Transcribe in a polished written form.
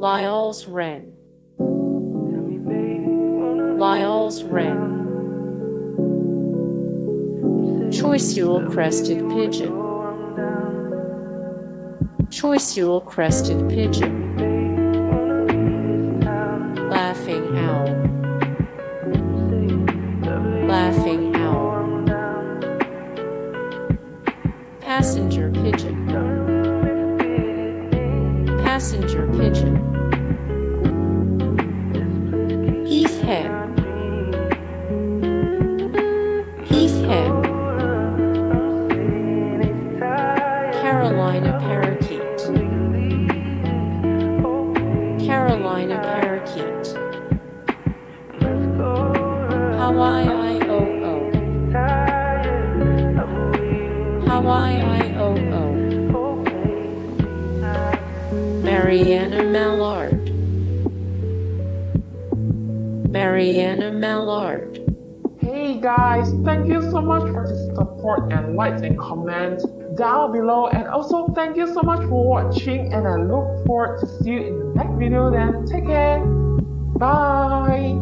Lyall's Wren. Lyall's Wren. Choiseul Crested Pigeon. Choiseul Crested Pigeon. Laughing Owl. Laughing Owl. Passenger Pigeon. Passenger Pigeon. Heath Hen. Heath Hen. Carolina Parakeet. Carolina Parakeet. Hawaii-I-O-O. Hawaii-I-O-O. Mariana Mallard. Mariana Mallard. Hey guys, thank you so much for the support and likes and comments down below, and also thank you so much for watching, and I look forward to see you in the next video. Then take care, bye.